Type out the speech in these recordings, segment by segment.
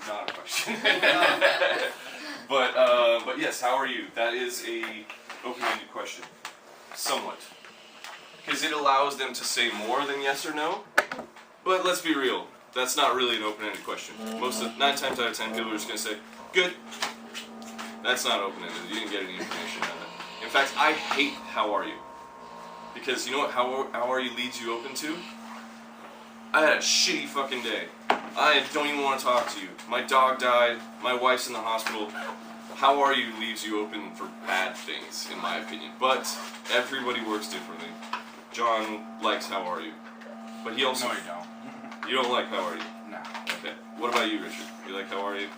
not a question. But yes, how are you? That is a open-ended question, somewhat, because it allows them to say more than yes or no. But let's be real, that's not really an open-ended question. 9 times out of 10, people are just gonna say, "Good." That's not open-ended. You didn't get any information on it. In fact, I hate "How are you?" Because you know what how are you leads you open to? I had a shitty fucking day. I don't even want to talk to you. My dog died. My wife's in the hospital. How are you leaves you open for bad things, in my opinion. But everybody works differently. John likes "How are you?" But he also... No, you don't. You don't like "How are you?" No. Okay. What about you, Richard? You like "How are you?"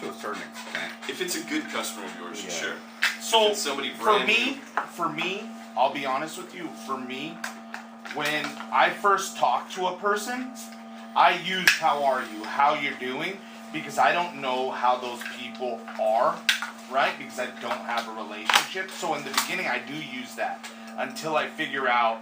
To a certain extent. If it's a good customer of yours, sure. So, if it's somebody brand for me, I'll be honest with you, for me, when I first talk to a person, I use "How are you?" "How you're doing?" because I don't know how those people are, right? Because I don't have a relationship. So in the beginning, I do use that until I figure out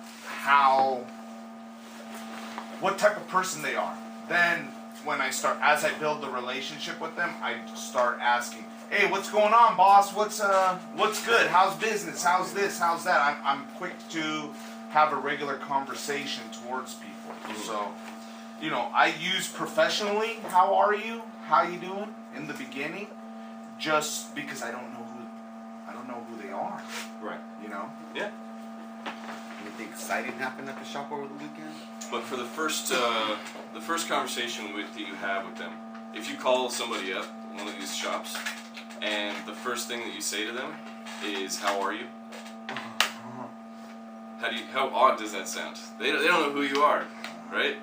what type of person they are. Then when as I build the relationship with them, I start asking, "Hey, what's going on, boss? What's good? How's business? How's this? How's that?" I'm quick to have a regular conversation towards people. So, I use professionally "How are you? How you doing?" in the beginning, just because I don't know who they are. Right. Yeah. Anything exciting happened at the shop over the weekend? But for the first conversation that you have with them, if you call somebody up, one of these shops, and the first thing that you say to them is "How are you?" How odd does that sound? They don't know who you are, right?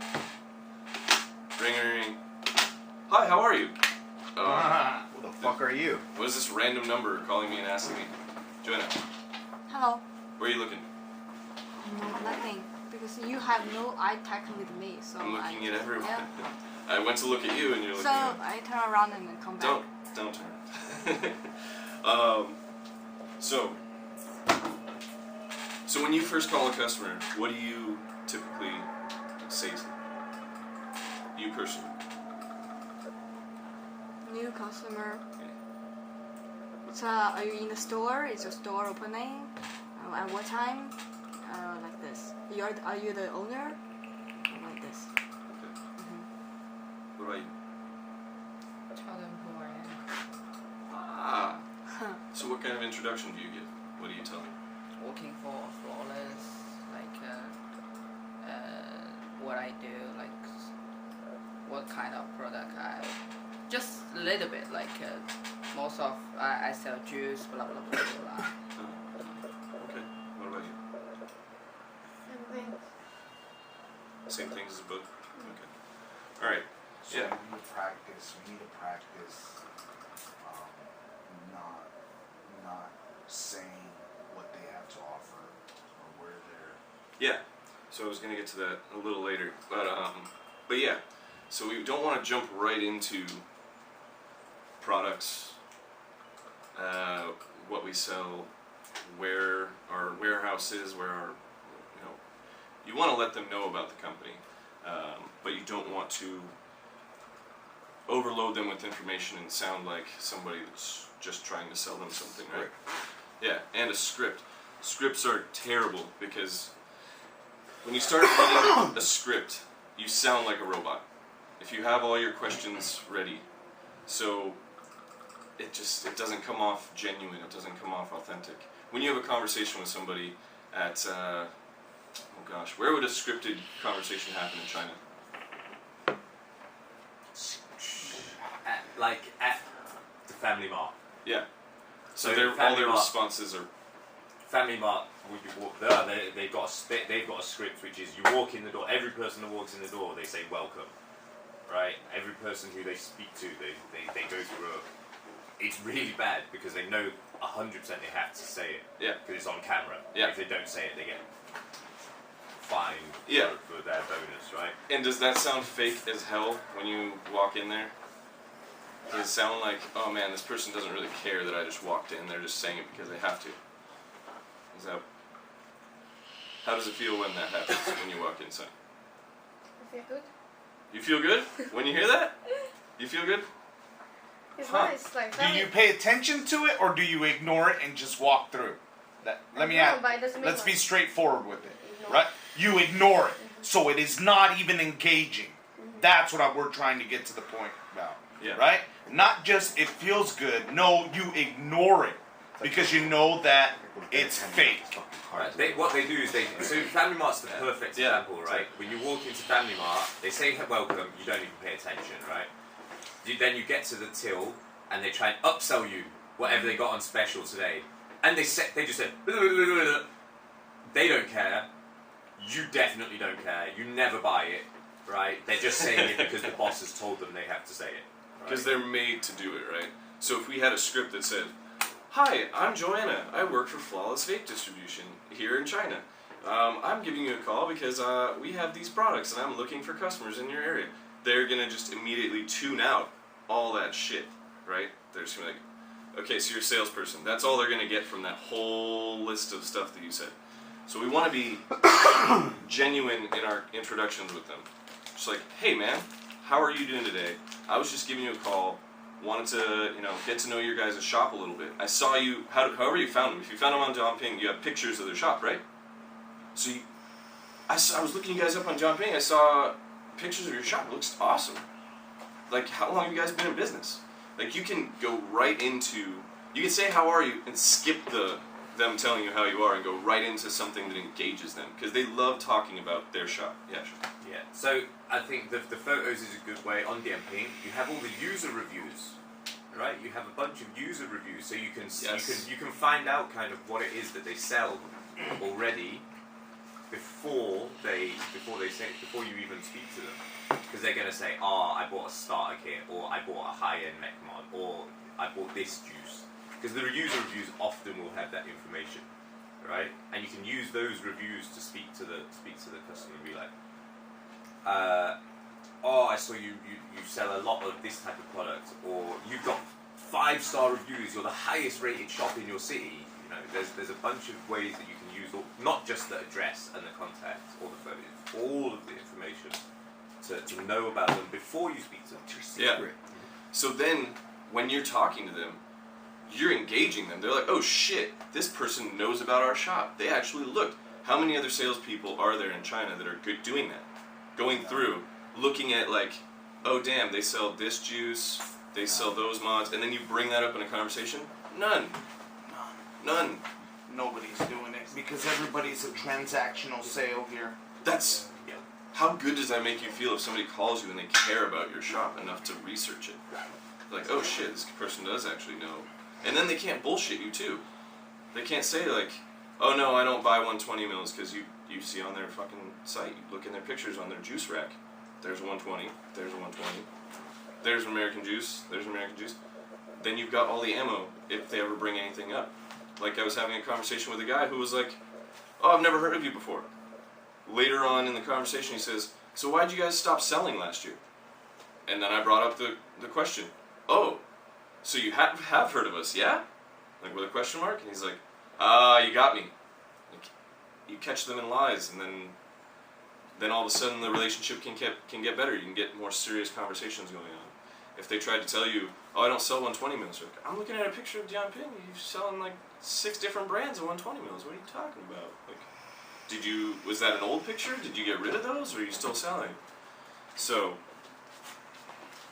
Ring, ring, ring. "Hi, how are you?" Who the fuck are you? What is this random number calling me and asking me? Joanna, Hello. where are you looking? No, nothing. Because you have no eye contact with me, so I'm looking at everyone. Yeah. I went to look at you and you're looking So at me. I turn around and then come back. Don't turn. So when you first call a customer, what do you typically say to them? You personally. New customer. Are you in the store? Is your store opening? At what time? Like this. Are you the owner? Like this. Okay. What about you? Tell them who I am. Ah. So what kind of introduction do you give? What do you tell them? Working for Flawless, what I do, what kind of product just a little bit, most of, I sell juice, blah, blah, blah, blah. Okay. What about you? Same thing. Same thing as a book? Okay. Alright. So Yeah. we need to practice not saying what they have to offer or where they're... Yeah. So I was going to get to that a little later. But yeah. So we don't want to jump right into products, what we sell, where our warehouse is, where our, you want to let them know about the company, but you don't want to overload them with information and sound like somebody that's just trying to sell them something, right? Yeah, and a script. Scripts are terrible because when you start writing a script, you sound like a robot. If you have all your questions ready, so it doesn't come off genuine, it doesn't come off authentic. When you have a conversation with somebody at, oh gosh, where would a scripted conversation happen in China? At the Family Mart. Yeah. So So all Family their Mart. responses are, Family Mart, when you walk there, they've got a script which is you walk in the door. Every person that walks in the door, they say welcome, right? Every person who they speak to, they go through a. It's really bad because they know 100% they have to say it. Yeah. Because it's on camera. Yeah. If they don't say it, they get fined. Yeah. For their bonus, right? and does that sound fake as hell when you walk in there? Does it sound like, oh man, this person doesn't really care that I just walked in, they're just saying it because they have to? How does it feel when that happens, when you walk inside? I feel good. You feel good when you hear that? You feel good? It's Huh. nice. Like Do family. you pay attention to it or do you ignore it and just walk through? Let me No, ask. but it doesn't make Let's be much. straightforward with it, Ignore. right? You ignore it, so it is not even engaging. That's what we're trying to get to the point about, Yeah. right? Not just it feels good. No, you ignore it because you know that it's fake. Right. What they do is so Family Mart's the perfect Yeah. example, right? When you walk into Family Mart, they say welcome, you don't even pay attention, right? Then you get to the till and they try and upsell you whatever they got on special today, and they just say they don't care. You definitely don't care. You never buy it, right? They're just saying it because the boss has told them they have to say it. Because they're made to do it, right? So if we had a script that said, "Hi, I'm Joanna. I work for Flawless Vape Distribution here in China. I'm giving you a call because we have these products and I'm looking for customers in your area." They're gonna just immediately tune out all that shit, right? They're just gonna be like, "Okay, so you're a salesperson." That's all they're gonna get from that whole list of stuff that you said. So we want to be genuine in our introductions with them. Just like, "Hey, man, how are you doing today? I was just giving you a call. Wanted to, get to know your guys' shop a little bit. I saw you, however you found them. If you found them on Jiangping, you have pictures of their shop, right? So I was looking you guys up on Jiangping. I saw pictures of your shop. It looks awesome. Like, how long have you guys been in business?" Like, you can go right into, you can say, "How are you?" and skip them telling you how you are and go right into something that engages them. Because they love talking about their shop. Yeah, sure. Yeah, so I think the photos is a good way. On DMP, you have all the user reviews, right? You have a bunch of user reviews, so you can you can find out kind of what it is that they sell already before you even speak to them, because they're gonna say, "Oh, I bought a starter kit," or "I bought a high-end mech mod," or "I bought this juice," because the user reviews often will have that information, right? And you can use those reviews to speak to the customer and be like, "Oh, I saw you sell a lot of this type of product," or "You've got 5-star reviews. You're the highest rated shop in your city." There's a bunch of ways that you can use, not just the address and the contact or the photos, all of the information to know about them before you speak to them. Yeah. So then, when you're talking to them, you're engaging them. They're like, "Oh shit, this person knows about our shop. They actually looked. How many other salespeople are there in China that are good doing that?" Going through, looking at like, "Oh damn, they sell this juice, they sell those mods," and then you bring that up in a conversation. None. Nobody's doing it because everybody's a transactional sale here. That's, how good does that make you feel if somebody calls you and they care about your shop enough to research it? Like, "Oh shit, this person does actually know." And then they can't bullshit you too. They can't say like, "Oh no, I don't buy 120 mils," because you see on their fucking site, you look in their pictures on their juice rack. There's a 120, there's a 120, there's American juice, there's American juice. Then you've got all the ammo if they ever bring anything up. Like, I was having a conversation with a guy who was like, "Oh, I've never heard of you before." Later on in the conversation he says, "So why'd you guys stop selling last year?" And then I brought up the question, "Oh, so you have heard of us, yeah?" Like, with a question mark? And he's like, "You got me." Like, you catch them in lies, and then all of a sudden the relationship can get better. You can get more serious conversations going on. If they tried to tell you, "Oh, I don't sell 120 mils," you're like, "I'm looking at a picture of Jiangping. You're selling like 6 different brands of 120 mils. What are you talking about? Like, was that an old picture? Did you get rid of those, or are you still selling?" So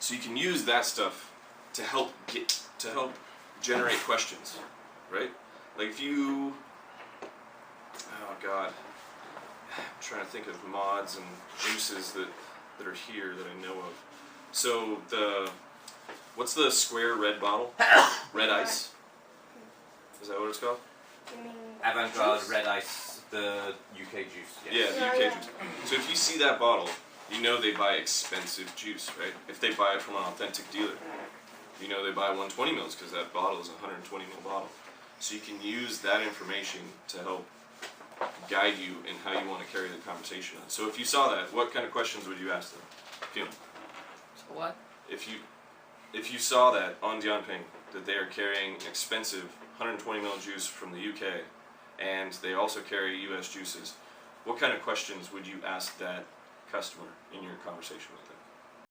you can use that stuff to help generate questions, right? Like, if you, oh god, I'm trying to think of mods and juices that are here that I know of. So what's the square red bottle? Red Ice? Is that what it's called? You mean Avant-Garde juice? Red Ice, the UK juice. Yeah, the Yeah, UK yeah. juice. So if you see that bottle, you know they buy expensive juice, right? If they buy it from an authentic dealer, you know they buy 120 mils because that bottle is a 120 mil bottle. So you can use that information to help guide you in how you want to carry the conversation on. So if you saw that, what kind of questions would you ask them? Fiona? So what? If you saw that on Dianping, that they are carrying expensive 120 ml juice from the UK, and they also carry US juices, what kind of questions would you ask that customer in your conversation with them?